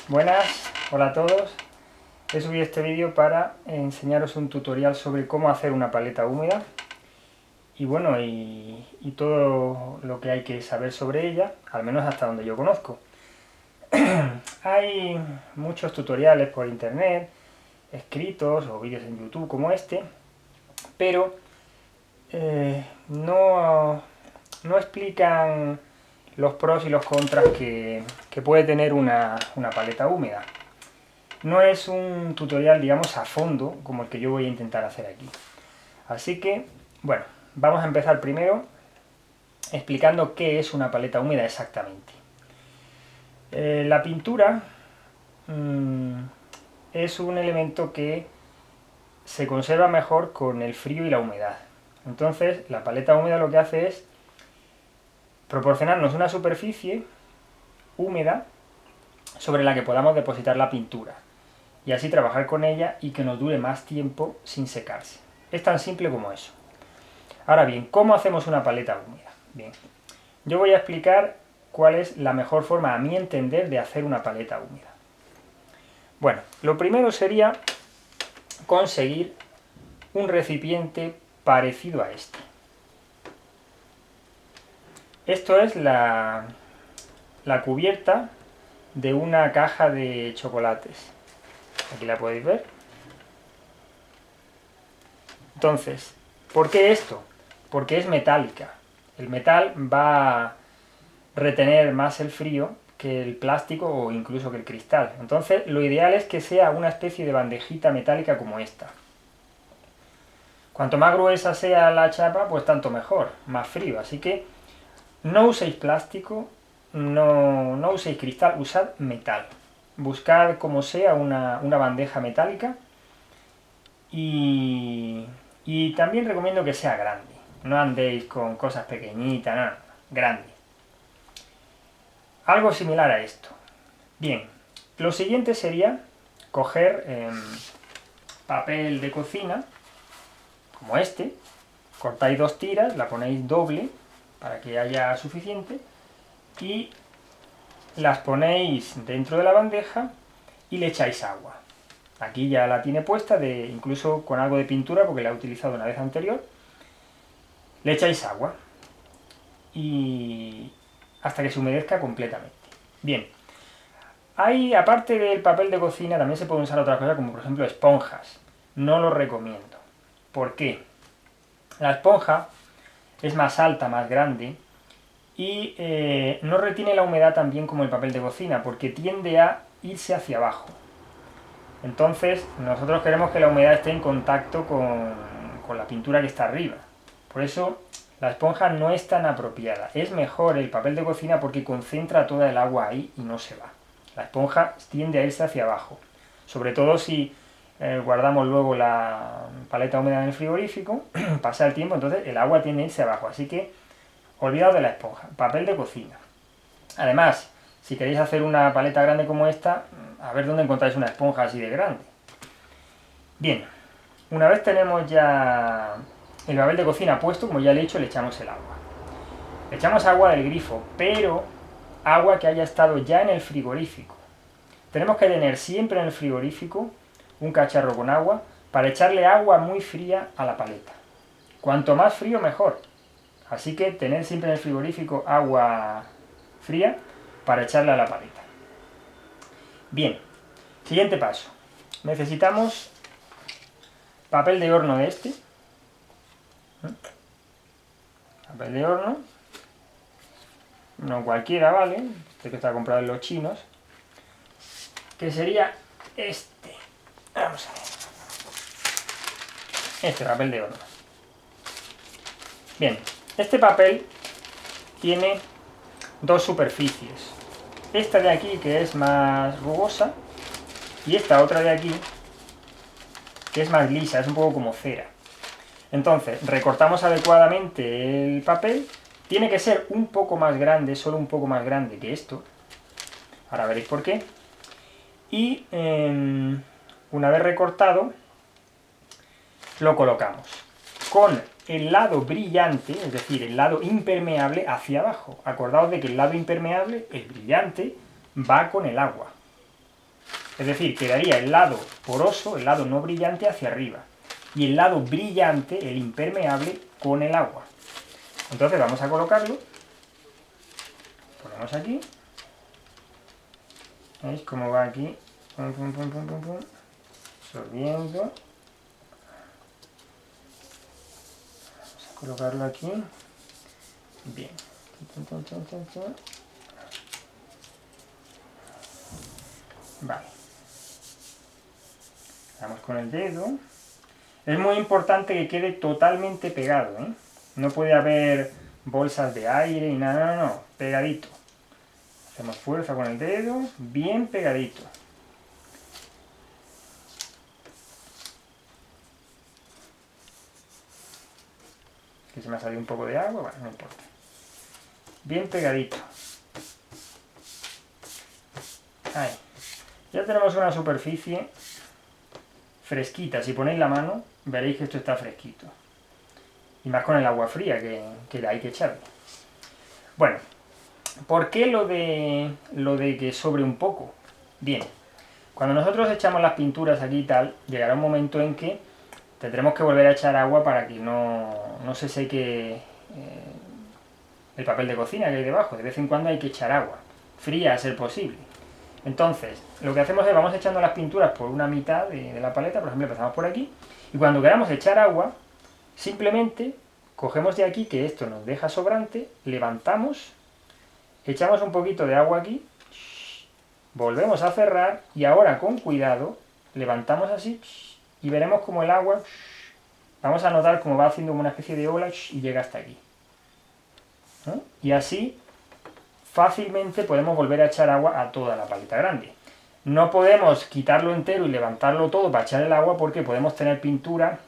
Buenas, hola a todos. He subido este vídeo para enseñaros un tutorial sobre cómo hacer una paleta húmeda y bueno, y todo lo que hay que saber sobre ella, al menos hasta donde yo conozco. Hay muchos tutoriales por internet, escritos o vídeos en YouTube como este, pero no explican los pros y los contras que puede tener una paleta húmeda. No es un tutorial, digamos, a fondo, como el que yo voy a intentar hacer aquí. Así que, bueno, vamos a empezar primero explicando qué es una paleta húmeda exactamente. La pintura es un elemento que se conserva mejor con el frío y la humedad. Entonces, la paleta húmeda lo que hace es proporcionarnos una superficie húmeda sobre la que podamos depositar la pintura y así trabajar con ella y que nos dure más tiempo sin secarse. Es tan simple como eso. Ahora bien, ¿cómo hacemos una paleta húmeda? Bien, yo voy a explicar cuál es la mejor forma, a mi entender, de hacer una paleta húmeda. Bueno, lo primero sería conseguir un recipiente parecido a este. Esto es la cubierta de una caja de chocolates. Aquí la podéis ver. Entonces, ¿por qué esto? Porque es metálica. El metal va a retener más el frío que el plástico o incluso que el cristal. Entonces, lo ideal es que sea una especie de bandejita metálica como esta. Cuanto más gruesa sea la chapa, pues tanto mejor, más frío. Así que no uséis plástico, no uséis cristal, usad metal. Buscad como sea una bandeja metálica y también recomiendo que sea grande. No andéis con cosas pequeñitas, no, grande. Algo similar a esto. Bien, lo siguiente sería coger papel de cocina, como este, cortáis 2 tiras, la ponéis doble para que haya suficiente y las ponéis dentro de la bandeja y le echáis agua. Aquí ya la tiene puesta, incluso con algo de pintura porque la he utilizado una vez anterior. Le echáis agua y hasta que se humedezca completamente. Bien, hay, aparte del papel de cocina, también se pueden usar otras cosas como por ejemplo esponjas. No lo recomiendo. ¿Por qué? La esponja es más alta, más grande y no retiene la humedad tan bien como el papel de cocina porque tiende a irse hacia abajo. Entonces nosotros queremos que la humedad esté en contacto con la pintura que está arriba. Por eso la esponja no es tan apropiada. Es mejor el papel de cocina porque concentra toda el agua ahí y no se va. La esponja tiende a irse hacia abajo. Sobre todo si guardamos luego la paleta húmeda en el frigorífico, pasa el tiempo, entonces el agua tiende a irse abajo. Así que olvidaos de la esponja. Papel de cocina. Además, si queréis hacer una paleta grande como esta, a ver dónde encontráis una esponja así de grande. Bien, una vez tenemos ya el papel de cocina puesto, como ya le he dicho, le echamos el agua. Le echamos agua del grifo, pero agua que haya estado ya en el frigorífico. Tenemos que tener siempre en el frigorífico un cacharro con agua para echarle agua muy fría a la paleta. Cuanto más frío, mejor. Así que tener siempre en el frigorífico agua fría para echarle a la paleta. Bien, siguiente paso. Necesitamos papel de horno de este. Papel de horno. No cualquiera, ¿vale? Este que está comprado en los chinos. Que sería este. Vamos a ver. Este papel de horno. Bien, este papel tiene dos superficies. Esta de aquí, que es más rugosa, y esta otra de aquí, que es más lisa, es un poco como cera. Entonces, recortamos adecuadamente el papel. Tiene que ser un poco más grande, solo un poco más grande que esto. Ahora veréis por qué. Y una vez recortado, lo colocamos con el lado brillante, es decir, el lado impermeable hacia abajo. Acordaos de que el lado impermeable, el brillante, va con el agua. Es decir, quedaría el lado poroso, el lado no brillante, hacia arriba. Y el lado brillante, el impermeable, con el agua. Entonces vamos a colocarlo. Ponemos aquí. ¿Veis cómo va aquí? Pum, pum, pum, pum, pum, pum. Absorbiendo. Vamos a colocarlo aquí. Bien. Vale. Vamos con el dedo. Es muy importante que quede totalmente pegado, ¿eh? No puede haber bolsas de aire y nada, no, pegadito. Hacemos fuerza con el dedo, bien pegadito. Que se me ha salido un poco de agua, bueno, no importa. Bien pegadito. Ahí. Ya tenemos una superficie fresquita. Si ponéis la mano, veréis que esto está fresquito. Y más con el agua fría que hay que echarle. Bueno, ¿por qué lo de que sobre un poco? Bien, cuando nosotros echamos las pinturas aquí y tal, llegará un momento en que tendremos que volver a echar agua para que no se seque el papel de cocina que hay debajo. De vez en cuando hay que echar agua, fría a ser posible. Entonces, lo que hacemos es vamos echando las pinturas por una mitad de la paleta, por ejemplo empezamos por aquí, y cuando queramos echar agua, simplemente cogemos de aquí, que esto nos deja sobrante, levantamos, echamos un poquito de agua aquí, volvemos a cerrar y ahora con cuidado levantamos así y veremos como el agua, vamos a notar cómo va haciendo una especie de ola y llega hasta aquí. ¿No? Y así fácilmente podemos volver a echar agua a toda la paleta grande. No podemos quitarlo entero y levantarlo todo para echar el agua porque podemos tener pintura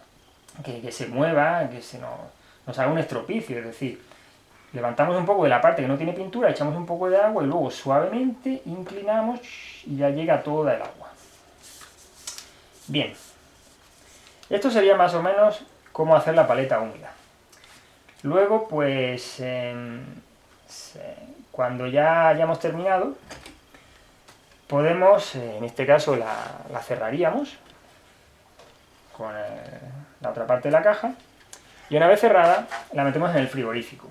que se mueva, que se nos haga un estropicio, es decir, levantamos un poco de la parte que no tiene pintura, echamos un poco de agua y luego suavemente inclinamos y ya llega toda el agua. Bien, esto sería más o menos cómo hacer la paleta húmeda. Luego, pues, cuando ya hayamos terminado, podemos, en este caso la cerraríamos con la otra parte de la caja y una vez cerrada la metemos en el frigorífico.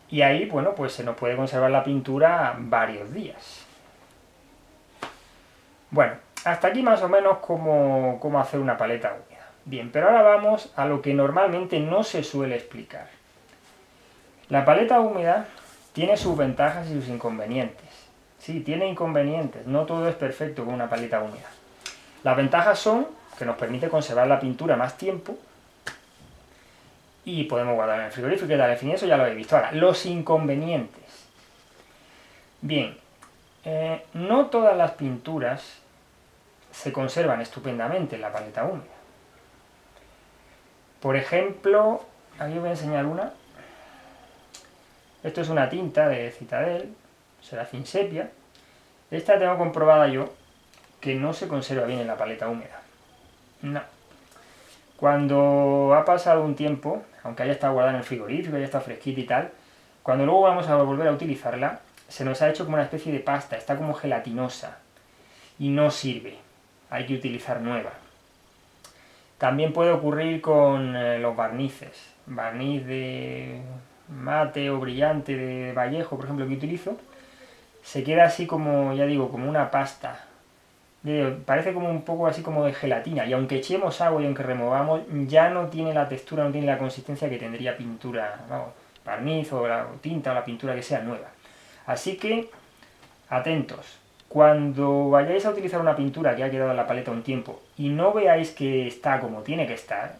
Y ahí, bueno, pues se nos puede conservar la pintura varios días. Bueno, hasta aquí más o menos cómo hacer una paleta húmeda. Bien, pero ahora vamos a lo que normalmente no se suele explicar. La paleta húmeda tiene sus ventajas y sus inconvenientes. Sí, tiene inconvenientes, no todo es perfecto con una paleta húmeda. Las ventajas son que nos permite conservar la pintura más tiempo y podemos guardar en el frigorífico y tal, en fin, eso ya lo habéis visto. Ahora, los inconvenientes. Bien, no todas las pinturas se conservan estupendamente en la paleta húmeda. Por ejemplo, aquí os voy a enseñar una. Esto es una tinta de Citadel, Serafín Sepia. Esta tengo comprobada yo que no se conserva bien en la paleta húmeda. No. Cuando ha pasado un tiempo, aunque haya estado guardada en el frigorífico, haya estado fresquita y tal, cuando luego vamos a volver a utilizarla, se nos ha hecho como una especie de pasta, está como gelatinosa y no sirve. Hay que utilizar nueva. También puede ocurrir con los barnices. Barniz de mate o brillante de Vallejo, por ejemplo, que utilizo, se queda así como, ya digo, como una pasta. Parece como un poco así como de gelatina, y aunque echemos agua y aunque removamos, ya no tiene la textura, no tiene la consistencia que tendría pintura, vamos, barniz o la tinta o la pintura que sea nueva. Así que, atentos. Cuando vayáis a utilizar una pintura que ha quedado en la paleta un tiempo y no veáis que está como tiene que estar,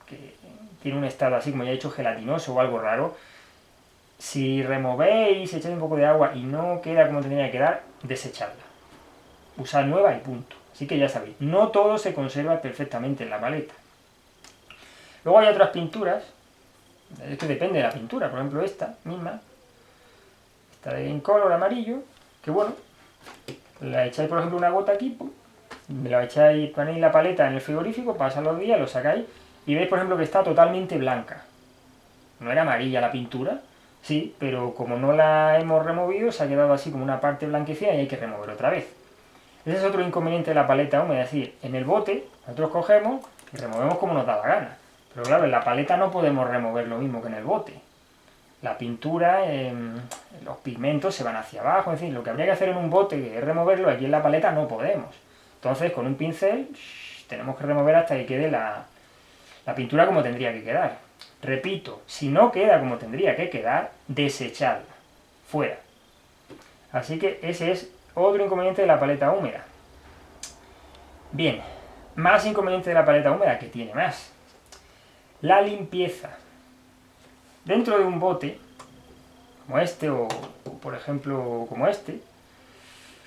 que tiene un estado así como ya he dicho gelatinoso o algo raro, si removéis, echáis un poco de agua y no queda como tendría que quedar, desechadla. Usad nueva y punto. Así que ya sabéis, no todo se conserva perfectamente en la paleta. Luego hay otras pinturas, esto depende de la pintura, por ejemplo esta misma, esta de Incolor amarillo, que bueno, la echáis por ejemplo una gota aquí, la echáis, ponéis la paleta en el frigorífico, pasan los días, lo sacáis y veis por ejemplo que está totalmente blanca. No era amarilla la pintura, Sí, pero como no la hemos removido, se ha quedado así como una parte blanquecina y hay que remover otra vez. Ese es otro inconveniente de la paleta húmeda, es decir, en el bote nosotros cogemos y removemos como nos da la gana. Pero claro, en la paleta no podemos remover lo mismo que en el bote. La pintura, los pigmentos se van hacia abajo, es decir, lo que habría que hacer en un bote que es removerlo, aquí en la paleta no podemos. Entonces con un pincel tenemos que remover hasta que quede la pintura como tendría que quedar. Repito, si no queda como tendría que quedar, desecharla, fuera. Así que ese es otro inconveniente de la paleta húmeda. Bien, más inconveniente de la paleta húmeda, que tiene más. La limpieza. Dentro de un bote, como este o por ejemplo como este,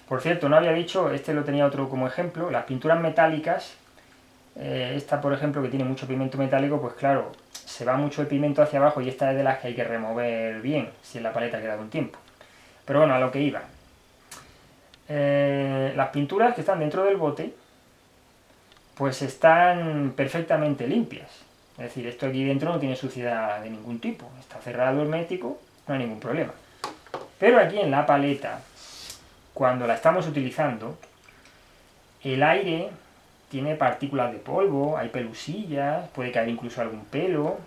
por cierto, no había dicho, este lo tenía otro como ejemplo, las pinturas metálicas, esta por ejemplo que tiene mucho pigmento metálico, pues claro, se va mucho el pigmento hacia abajo y esta es de las que hay que remover bien, si en la paleta queda un tiempo. Pero bueno, a lo que iba. Las pinturas que están dentro del bote, pues están perfectamente limpias. Es decir, esto aquí dentro no tiene suciedad de ningún tipo. Está cerrado hermético, no hay ningún problema. Pero aquí en la paleta, cuando la estamos utilizando, el aire tiene partículas de polvo, hay pelusillas, puede caer incluso algún pelo,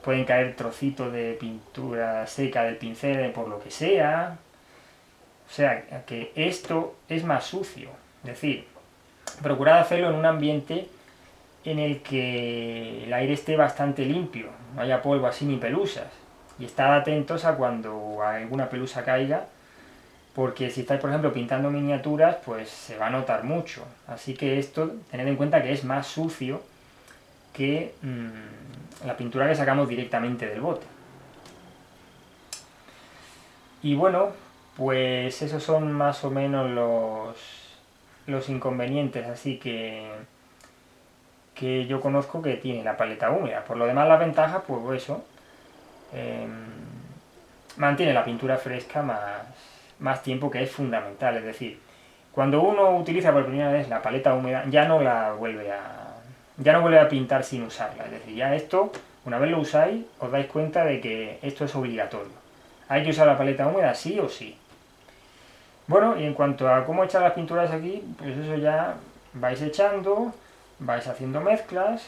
pueden caer trocitos de pintura seca del pincel por lo que sea. O sea, que esto es más sucio. Es decir, procurad hacerlo en un ambiente en el que el aire esté bastante limpio, no haya polvo así ni pelusas. Y estad atentos a cuando alguna pelusa caiga, porque si estáis, por ejemplo, pintando miniaturas, pues se va a notar mucho. Así que esto, tened en cuenta que es más sucio que la pintura que sacamos directamente del bote. Y bueno, pues esos son más o menos los inconvenientes, así que yo conozco que tiene la paleta húmeda. Por lo demás, las ventajas, pues eso, mantiene la pintura fresca más tiempo, que es fundamental. Es decir, cuando uno utiliza por primera vez la paleta húmeda, ya no vuelve a pintar sin usarla. Es decir, ya esto, una vez lo usáis, os dais cuenta de que esto es obligatorio. Hay que usar la paleta húmeda sí o sí. Bueno, y en cuanto a cómo echar las pinturas aquí, pues eso ya vais echando, vais haciendo mezclas.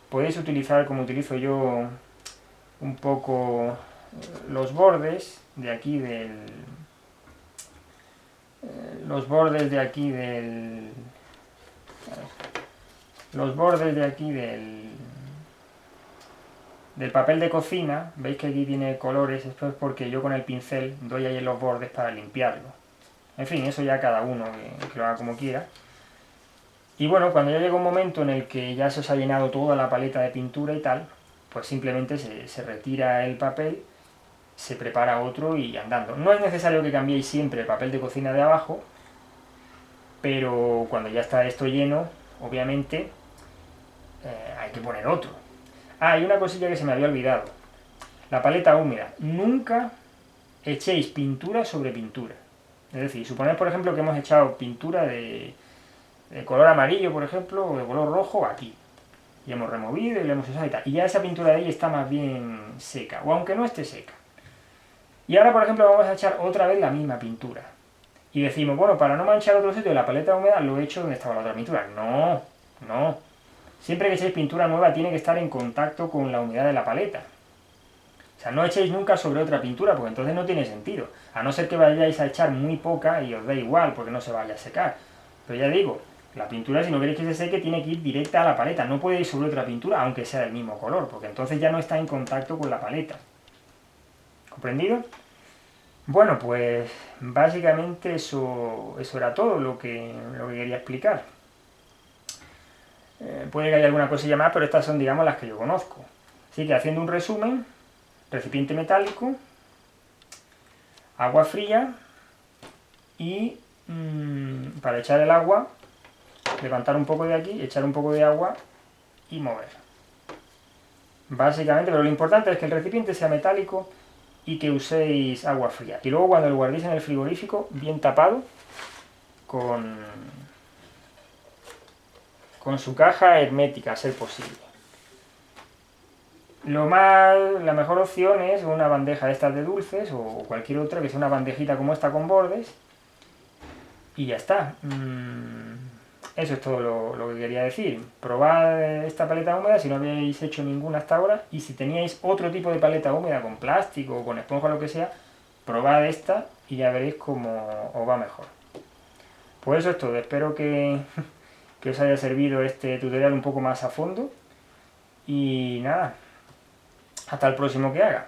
Podéis utilizar, como utilizo yo, un poco los bordes de aquí los bordes de aquí los bordes de aquí del papel de cocina. Veis que aquí tiene colores, esto es porque yo con el pincel doy ahí en los bordes para limpiarlo. En fin, eso ya cada uno que lo haga como quiera. Y bueno, cuando ya llega un momento en el que ya se os ha llenado toda la paleta de pintura y tal, pues simplemente se retira el papel, se prepara otro y andando. No es necesario que cambiéis siempre el papel de cocina de abajo, pero cuando ya está esto lleno, obviamente hay que poner otro. Ah, y una cosilla que se me había olvidado. La paleta húmeda. Nunca echéis pintura sobre pintura. Es decir, suponed por ejemplo que hemos echado pintura de color amarillo, por ejemplo, o de color rojo aquí. Y hemos removido y le hemos usado y tal. Y ya esa pintura de ahí está más bien seca, o aunque no esté seca. Y ahora, por ejemplo, vamos a echar otra vez la misma pintura. Y decimos, bueno, para no manchar otro sitio de la paleta húmeda, lo he hecho donde estaba la otra pintura. No, no. Siempre que echéis pintura nueva tiene que estar en contacto con la humedad de la paleta. O sea, no echéis nunca sobre otra pintura, porque entonces no tiene sentido. A no ser que vayáis a echar muy poca y os da igual, porque no se vaya a secar. Pero ya digo, la pintura, si no queréis que se seque, tiene que ir directa a la paleta. No puede ir sobre otra pintura, aunque sea del mismo color, porque entonces ya no está en contacto con la paleta. ¿Comprendido? Bueno, pues básicamente eso era todo lo que quería explicar. Puede que haya alguna cosilla más, pero estas son, digamos, las que yo conozco. Así que haciendo un resumen, recipiente metálico, agua fría y para echar el agua, levantar un poco de aquí, echar un poco de agua y mover. Básicamente, pero lo importante es que el recipiente sea metálico y que uséis agua fría. Y luego cuando lo guardéis en el frigorífico, bien tapado, con su caja hermética, a ser posible. La mejor opción es una bandeja de estas de dulces o cualquier otra que sea una bandejita como esta con bordes y ya está. Eso es todo lo que quería decir. Probad esta paleta húmeda si no habéis hecho ninguna hasta ahora y si teníais otro tipo de paleta húmeda con plástico o con esponja o lo que sea, probad esta y ya veréis cómo os va mejor. Pues eso es todo. Espero que os haya servido este tutorial un poco más a fondo y nada, hasta el próximo que haga.